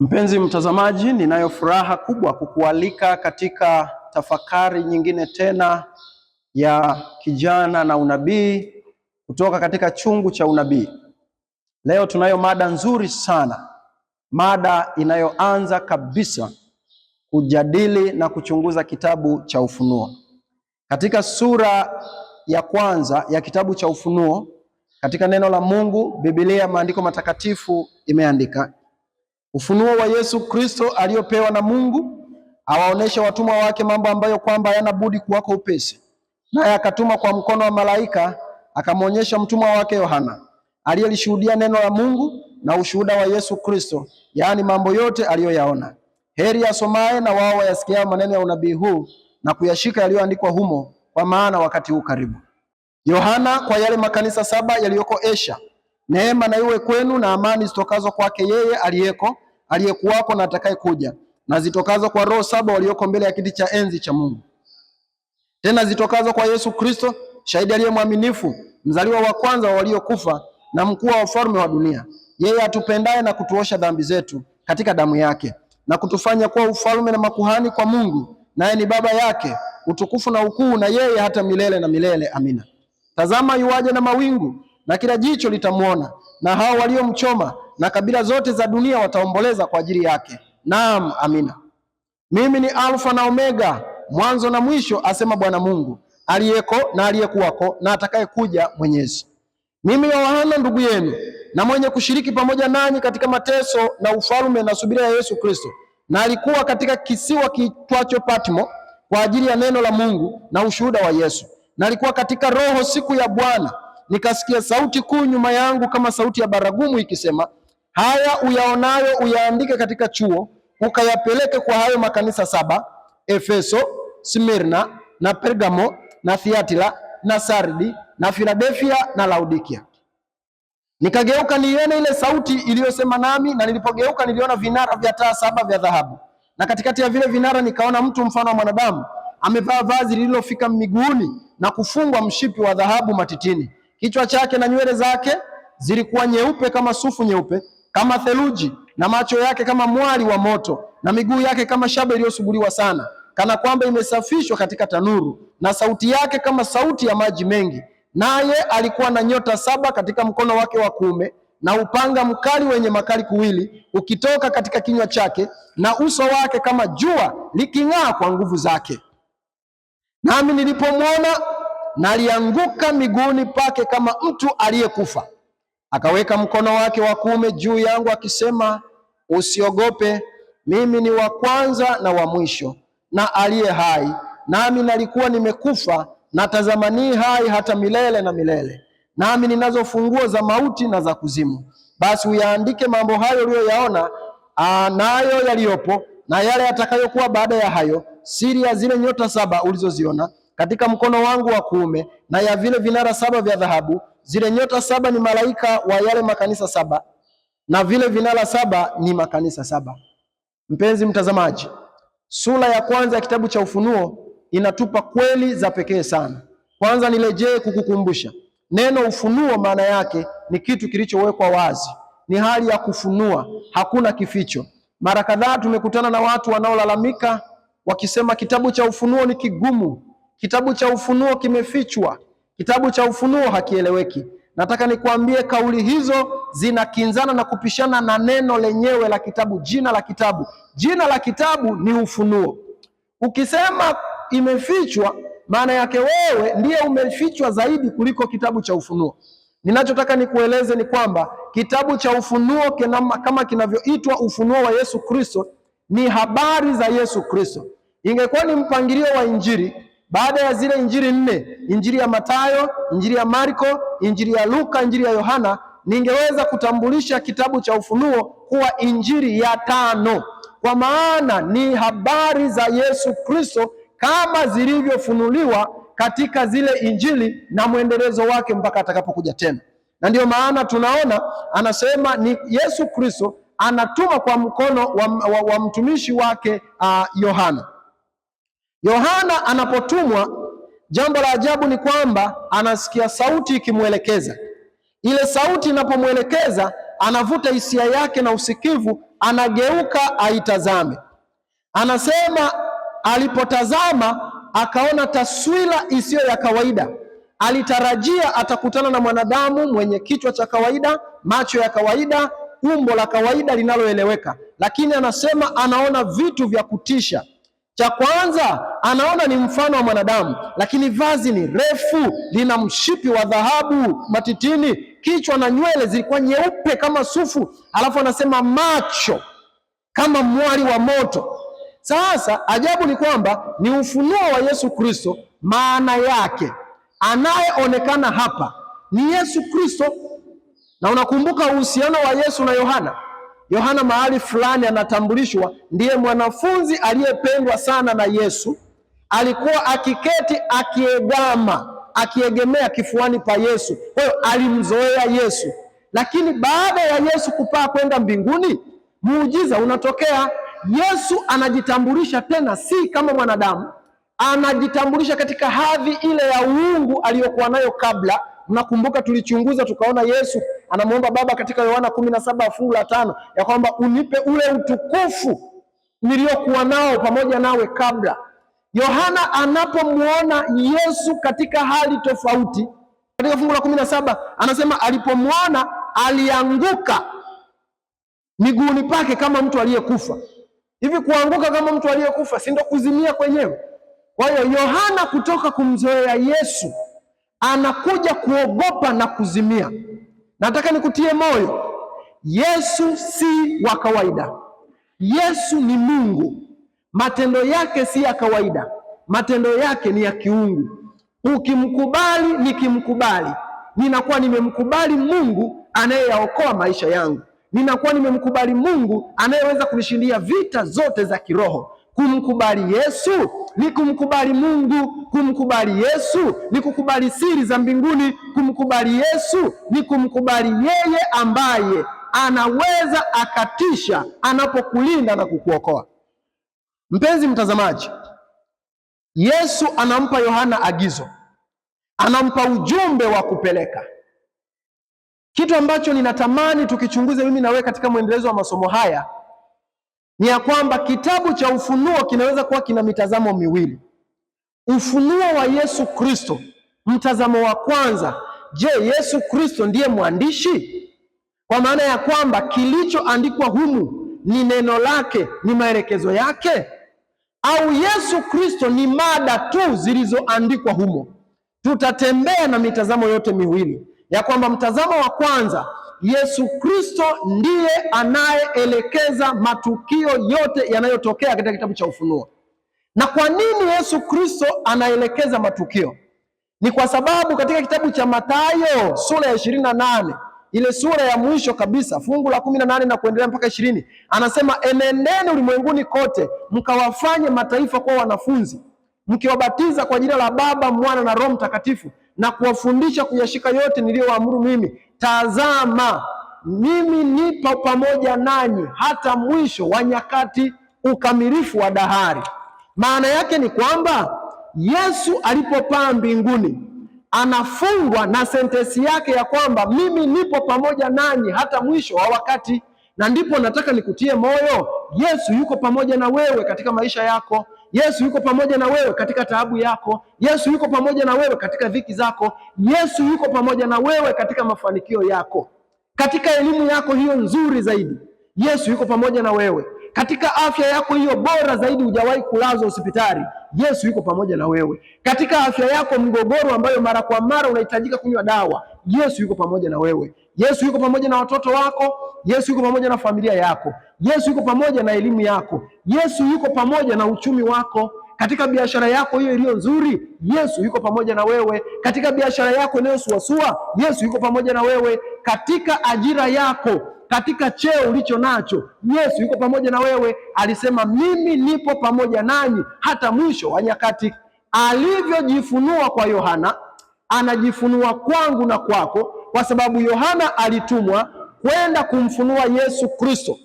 Mpenzi mtazamaji, ninayo furaha kubwa kukualika katika tafakari nyingine tena ya kijana na unabii kutoka katika chungu cha unabii. Leo tunayo mada nzuri sana, mada inayoanza kabisa kujadili na kuchunguza kitabu cha Ufunuo. Katika sura ya kwanza ya kitabu cha Ufunuo, katika neno la Mungu, Biblia, maandiko matakatifu imeandika ufunuo wa Yesu Kristo aliyopewa na Mungu awaonesha watumwa wake mambo ambayo kwamba hayana budi kuwako upesi. Naye akatuma kwa mkono wa malaika akamwonyesha mtumwa wake Yohana aliyelishuhudia neno la Mungu na ushuhuda wa Yesu Kristo, yaani mambo yote aliyoyaona. Heri asomaye na wao wayasikia maneno ya unabii huu na kuyashika yaliyoandikwa humo, kwa maana wakati huu karibu. Yohana kwa yale makanisa 7 yaliyoko Asia. Neema na iwe kwenu na amani zitokazo kwake yeye aliyeko, aliyekuwako na atakaye kuja, na zitokazo kwa roho 7 walioko mbele ya kiti cha enzi cha Mungu. Tena zitokazo kwa Yesu Kristo, shahidi aliye mwaminifu, mzaliwa wa kwanza wa waliokufa, na mkuu wa wafalme wa dunia. Yeye atupendaye na kutuosha dhambi zetu katika damu yake, na kutufanya kuwa ufalme na makuhani kwa Mungu, naye ni Baba yake. Utukufu na ukuu na yeye hata milele na milele. Amina. Tazama yuaje na mawingu, na kila jicho litamwona, na hao waliomchoma, na kabila zote za dunia wataomboleza kwa ajili yake. Naam, amina. Mimi ni Alfa na Omega, mwanzo na mwisho, asema Bwana Mungu, aliyeko na aliyekuwako na atakaye kuja, Mwenyezi. Mimi Yohana ndugu yenu, na mwenye kushiriki pamoja nanyi katika mateso na ufalme na subira ya Yesu Kristo, na alikuwa katika kisiwa kiitwacho Patmo kwa ajili ya neno la Mungu na ushuhuda wa Yesu. Na alikuwa katika roho siku ya Bwana, nikasikia sauti kuu nyuma yangu kama sauti ya baragumu ikisema, haya uyaonayo uyaandike katika chuo, ukayapeleke kwa hayo makanisa 7, Efeso, Smirna na Pergamo na Thiatira na Sardi na Filadelfia na Laodikia. Nikageuka nione ile sauti iliyosema nami, na nilipogeuka niliona vinara vya taa 7 vya dhahabu, na katikati ya vile vinara nikaona mtu mfano wa mwanadamu amevaa vazi lililofika miguuni na kufungwa mshipi wa dhahabu matitini. Kichwa chake na nywele zake zilikuwa nyeupe kama sufu nyeupe kama theluji, na macho yake kama mwali wa moto, na miguu yake kama shaba iliyosuguliwa sana, kana kwamba imesafishwa katika tanuru, na sauti yake kama sauti ya maji mengi. Naye alikuwa na nyota 7 katika mkono wake wa kuume, na upanga mkali wenye makali kuwili ukitoka katika kinywa chake, na uso wake kama jua liking'aa kwa nguvu zake. Nami nilipomwona nalianguka miguuni pake kama mtu aliyekufa. Akaweka mkono wake wa kuume juu yangu akisema, usiogope, mimi ni wa kwanza na wa mwisho na aliye hai, nami nalikuwa nimekufa, na tazama ni hai hata milele na milele, nami ninazo funguo za mauti na za kuzimu. Basi uyaandike mambo hayo uliyoyaona, nayo yaliyopo na yale yatakayokuwa baada ya hayo, siri ya zile nyota 7 ulizoziona katika mkono wangu wa kuume, na ya vile vinara 7 vya dhahabu. Zile nyota 7 ni malaika wa yale makanisa 7, na vile vinara 7 ni makanisa 7. Mpenzi mtazamaji, sura ya kwanza ya kitabu cha Ufunuo inatupa kweli za pekee sana. Kwanza nirejee kukukumbusha, neno ufunuo maana yake ni kitu kilichowekwa wazi, ni hali ya kufunua, hakuna kificho. Mara kadhaa tumekutana na watu wanaolalamika wakisema kitabu cha Ufunuo ni kigumu, kitabu cha Ufunuo kimefichwa, kitabu cha Ufunuo hakieleweki. Nataka nikuambie kauli hizo zinakinzana na kupishana na neno lenyewe la kitabu, jina la kitabu. Jina la kitabu ni Ufunuo. Ukisema imefichwa, maana yake wewe ndiye umefichwa zaidi kuliko kitabu cha Ufunuo. Ninachotaka nikueleze ni kwamba kitabu cha Ufunuo kama kinavyoitwa ufunuo wa Yesu Kristo, ni habari za Yesu Kristo. Ingekuwa ni mpangilio wa injili, baada ya zile injili 4, injili ya Mathayo, injili ya Marko, injili ya Luka, injili ya Yohana, ningeweza kutambulisha kitabu cha Ufunuo kuwa injili ya 5, kwa maana ni habari za Yesu Kristo kama zilivyofunuliwa katika zile injili na mwendelezo wake mpaka atakapokuja tena. Na ndio maana tunaona anasema ni Yesu Kristo anatuma kwa mkono wa mtumishi wake Yohana. Yohana anapotumwa, jambo la ajabu ni kwamba anasikia sauti ikimwelekeza. Ile sauti inapomwelekeza anavuta hisia yake na usikivu, anageuka aitazame. Anasema alipotazama akaona taswira isiyo ya kawaida. Alitarajia atakutana na mwanadamu mwenye kichwa cha kawaida, macho ya kawaida, umbo la kawaida linaloeleweka, lakini anasema anaona vitu vya kutisha. Cha kwanza, anaona ni mfano wa mwanadamu, lakini vazi ni refu, lina mshipi wa dhahabu matitini, kichwa na nywele zilikuwa nyeupe kama sufu, alafu anasema macho kama mwali wa moto. Sasa ajabu ni kwamba ni ufunuo wa Yesu Kristo. Maana yake anayeonekana hapa ni Yesu Kristo. Na unakumbuka uhusiano wa Yesu na Yohana? Yohana mahali fulani anatambulishwa ndiye mwanafunzi aliyependwa sana na Yesu. Alikuwa akiketi akiegemea kifuani pa Yesu. Kwa hiyo alimzoea Yesu. Lakini baada ya Yesu kupaa kwenda mbinguni, muujiza unatokea. Yesu anajitambulisha tena si kama mwanadamu, anajitambulisha katika hadhi ile ya uungu aliyokuwa nayo kabla. Mnakumbuka tulichunguza tukaona Yesu anamuomba Baba katika Yohana 17 fungu la 5 ya kwamba unipe ule utukufu niliokuwa nao pamoja nawe kabla. Yohana anapomuona Yesu katika hali tofauti, katika fungu la 17 anasema alipomuona alianguka miguuni pake kama mtu aliyekufa. Hivi kuanguka kama mtu aliyekufa si ndio kuzimia kwenyewe? Kwa hiyo Yohana kutoka kumzoea Yesu anakuja kuogopa na kuzimia. Nataka nikutie moyo, Yesu si wa kawaida. Yesu ni Mungu. Matendo yake si ya kawaida, matendo yake ni ya kiungu. Ukimkubali, nikimkubali, ninakuwa nimemkubali Mungu anayeyaokoa maisha yangu. Ninakuwa nimemkubali Mungu anayeweza kunishindia vita zote za kiroho. Kumkubali Yesu ni kumkubali Mungu. Kumkubali Yesu ni kukubali siri za mbinguni. Kumkubali Yesu ni kumkubali yeye ambaye anaweza akatisha anapokulinda na kukuokoa. Mpenzi mtazamaji, Yesu anampa Yohana agizo, anampa ujumbe wa kupeleka. Kitu ambacho ninatamani tukichunguze mimi na wewe katika mwendelezo wa masomo haya ni ya kwamba kitabu cha Ufunuo kinaweza kuwa kina mitazamo miwili. Ufunuo wa Yesu Kristo, mtazamo wa kwanza, je, Yesu Kristo ndiye mwandishi? Kwa maana ya kwamba kilichoandikwa humu ni neno lake, ni maelekezo yake, au Yesu Kristo ni mada tu zilizoandikwa humo? Tutatembea na mitazamo yote miwili, ya kwamba mtazamo wa kwanza, Yesu Kristo ndiye anayeelekeza matukio yote yanayotokea katika kitabu cha Ufunuo. Na kwa nini Yesu Kristo anaelekeza matukio? Ni kwa sababu katika kitabu cha Mathayo sura ya 28, ile sura ya mwisho kabisa, fungu la 18 na kuendelea mpaka 20, anasema enendeni ulimwenguni kote mkawafanye mataifa kuwa wanafunzi, mkiwabatiza kwa jina la Baba, Mwana na Roho Mtakatifu, na kuwafundisha kuyashika yote niliyowaamuru mimi. Tazama, mimi nipo pamoja nanyi hata mwisho wa nyakati, ukamilifu wa dahari. Maana yake ni kwamba Yesu alipopaa mbinguni anafungwa na sentensi yake ya kwamba mimi nipo pamoja nanyi hata mwisho wa wakati. Na ndipo nataka nikutie moyo, Yesu yuko pamoja na wewe katika maisha yako. Yesu yuko pamoja na wewe katika taabu yako. Yesu yuko pamoja na wewe katika dhiki zako. Yesu yuko pamoja na wewe katika mafanikio yako, katika elimu yako hiyo nzuri zaidi. Yesu yuko pamoja na wewe katika afya yako hiyo bora zaidi, hujawahi kulazwa hospitali. Yesu yuko pamoja na wewe katika afya yako mgogoro ambayo mara kwa mara unahitajika kunywa dawa. Yesu yuko pamoja na wewe. Yesu yuko pamoja na watoto wako. Yesu yuko pamoja na familia yako. Yesu yuko pamoja na elimu yako. Yesu yuko pamoja na uchumi wako. Katika biashara yako hiyo iliyo nzuri, Yesu yuko pamoja na wewe. Katika biashara yako inayosuasua, Yesu yuko pamoja na wewe. Katika ajira yako, katika cheo ulicho nacho, Yesu yuko pamoja na wewe. Alisema mimi nipo pamoja nanyi hata mwisho wa nyakati. Alivyojifunua kwa Yohana, anajifunua kwangu na kwako, kwa sababu Yohana alitumwa kwenda kumfunua Yesu Kristo.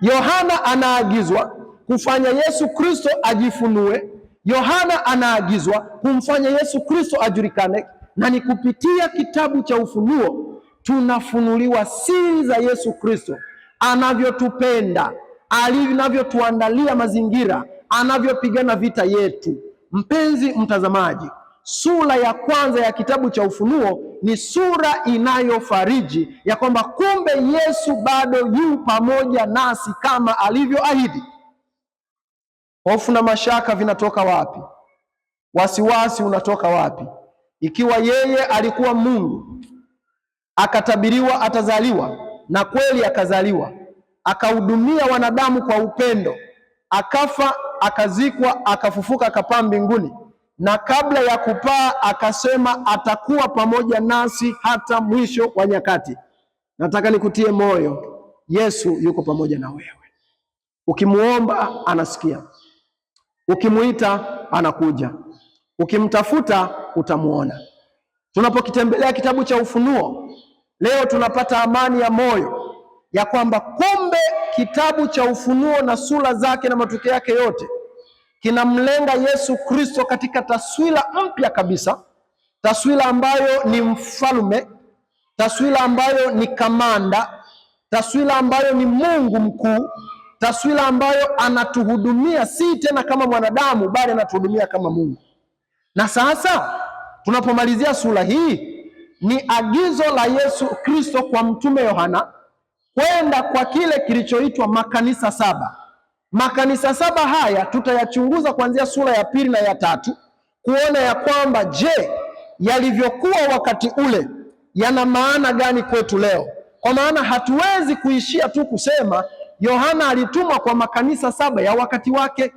Yohana anaagizwa kufanya Yesu Kristo ajifunue. Yohana anaagizwa kumfanya Yesu Kristo ajulikane, na ni kupitia kitabu cha Ufunuo tunafunuliwa siri za Yesu Kristo, anavyotupenda, anavyotuandalia mazingira, anavyopigana vita yetu. Mpenzi mtazamaji, sura ya kwanza ya kitabu cha Ufunuo ni sura inayofariji ya kwamba kumbe Yesu bado yu pamoja nasi kama alivyoahidi. Hofu na mashaka vinatoka wapi? Wasiwasi unatoka wapi? Ikiwa yeye alikuwa Mungu, akatabiriwa atazaliwa, na kweli akazaliwa, akahudumia wanadamu kwa upendo, akafa, akazikwa, akafufuka, akapaa mbinguni, na kabla ya kupaa akasema atakuwa pamoja nasi hata mwisho wa nyakati. Nataka nikutie moyo, Yesu yuko pamoja na wewe. Ukimuomba anasikia, ukimuita anakuja, ukimtafuta utamuona. Tunapokitembelea kitabu cha Ufunuo leo tunapata amani ya moyo ya kwamba kumbe kitabu cha Ufunuo na sura zake na matukio yake yote kinamlenga Yesu Kristo katika taswira mpya kabisa, taswira ambayo ni mfalme, taswira ambayo ni kamanda, taswira ambayo ni Mungu mkuu, taswira ambayo anatuhudumia si tena kama mwanadamu bali anatuhudumia kama Mungu. Na sasa tunapomalizia sura hii ni agizo la Yesu Kristo kwa mtume Yohana kwenda kwa kile kilichoitwa makanisa saba. Makanisa saba haya tutayachunguza kuanzia sura ya 2 na ya 3 kuona ya kwamba je, yalivyokuwa wakati ule yana maana gani kwetu leo. Kwa maana hatuwezi kuishia tu kusema Yohana alitumwa kwa makanisa saba ya wakati wake.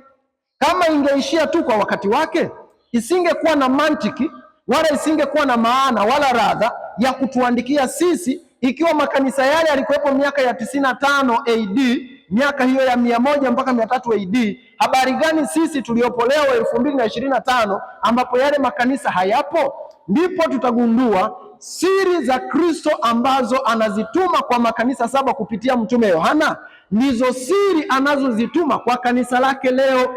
Kama ingeishia tu kwa wakati wake, isingekuwa na mantiki wala isingekuwa na maana wala radha ya kutuandikia sisi, ikiwa makanisa yale yalikuwepo miaka ya 95 AD, miaka hiyo ya 100 mpaka 300 AD. Habari gani sisi tuliopolewa 2025 ambapo yale makanisa hayapo? Ndipo tutagundua siri za Kristo ambazo anazituma kwa makanisa saba kupitia mtume Yohana ndizo siri anazozituma kwa kanisa lake leo.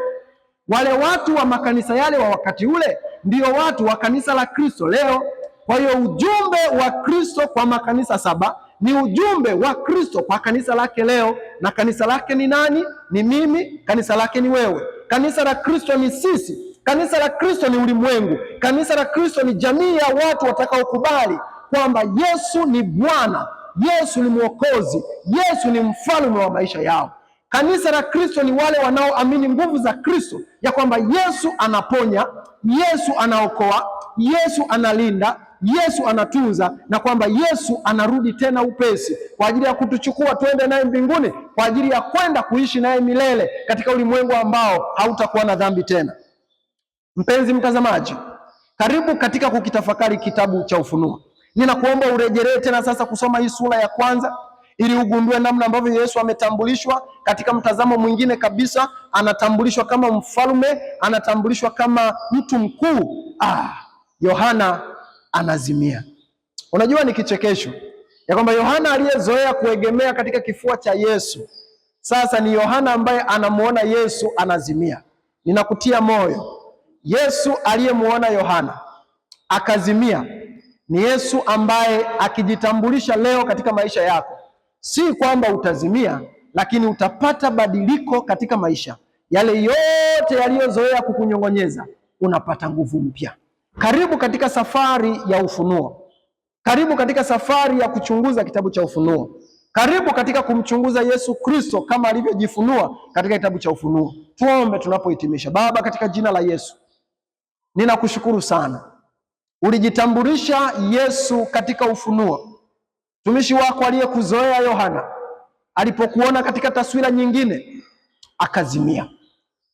Wale watu wa makanisa yale wa wakati ule ndio watu wa kanisa la Kristo leo. Kwa hiyo ujumbe wa Kristo kwa makanisa saba ni ujumbe wa Kristo kwa kanisa lake leo. Na kanisa lake ni nani? Ni mimi. Kanisa lake ni wewe. Kanisa la Kristo ni sisi. Kanisa la Kristo ni ulimwengu. Kanisa la Kristo ni jamii ya watu watakaokubali kwamba Yesu ni Bwana, Yesu ni Mwokozi, Yesu ni mfalme wa maisha yao. Kanisa la Kristo ni wale wanaoamini nguvu za Kristo, ya kwamba Yesu anaponya, Yesu anaokoa, Yesu analinda, Yesu anatunza, na kwamba Yesu anarudi tena upesi kwa ajili ya kutuchukua twende naye mbinguni, kwa ajili ya kwenda kuishi naye milele katika ulimwengu ambao hautakuwa na dhambi tena. Mpenzi mtazamaji, karibu katika kukitafakari kitabu cha Ufunuo. Ninakuomba urejelee tena sasa kusoma hii sura ya kwanza ili ugundue namna ambavyo Yesu ametambulishwa katika mtazamo mwingine kabisa. Anatambulishwa kama mfalme, anatambulishwa kama mtu mkuu. Yohana anazimia. Unajua ni kichekesho ya kwamba Yohana aliyezoea kuegemea katika kifua cha Yesu, sasa ni Yohana ambaye anamuona Yesu anazimia. Ninakutia moyo, Yesu aliyemuona Yohana akazimia ni Yesu ambaye akijitambulisha leo katika maisha yako, si kwamba utazimia, lakini utapata badiliko katika maisha. Yale yote yaliyozoea kukunyongonyeza, unapata nguvu mpya. Karibu katika safari ya ufunuo. Karibu katika safari ya kuchunguza kitabu cha Ufunuo. Karibu katika kumchunguza Yesu Kristo kama alivyojifunua katika kitabu cha Ufunuo. Tuombe tunapohitimisha. Baba, katika jina la Yesu, ninakushukuru sana. Ulijitambulisha Yesu katika Ufunuo. Mtumishi wako aliyekuzoea Yohana alipokuona katika taswira nyingine akazimia.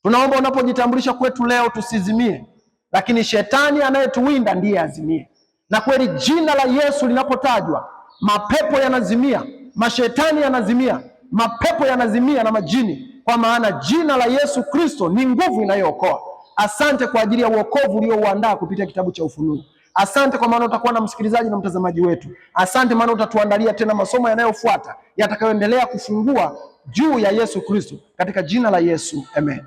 Tunaomba unapojitambulisha kwetu leo tusizimie, lakini shetani anayetuwinda ndiye azimie. Na kweli jina la Yesu linapotajwa, mapepo yanazimia, mashetani yanazimia, mapepo yanazimia na majini, kwa maana jina la Yesu Kristo ni nguvu inayookoa. Asante kwa ajili ya wokovu uliouandaa kupitia kitabu cha Ufunuo. Asante kwa maana utakuwa na msikilizaji na mtazamaji wetu. Asante maana utatuandalia tena masomo yanayofuata yatakayoendelea kufungua juu ya Yesu Kristo. Katika jina la Yesu, amen.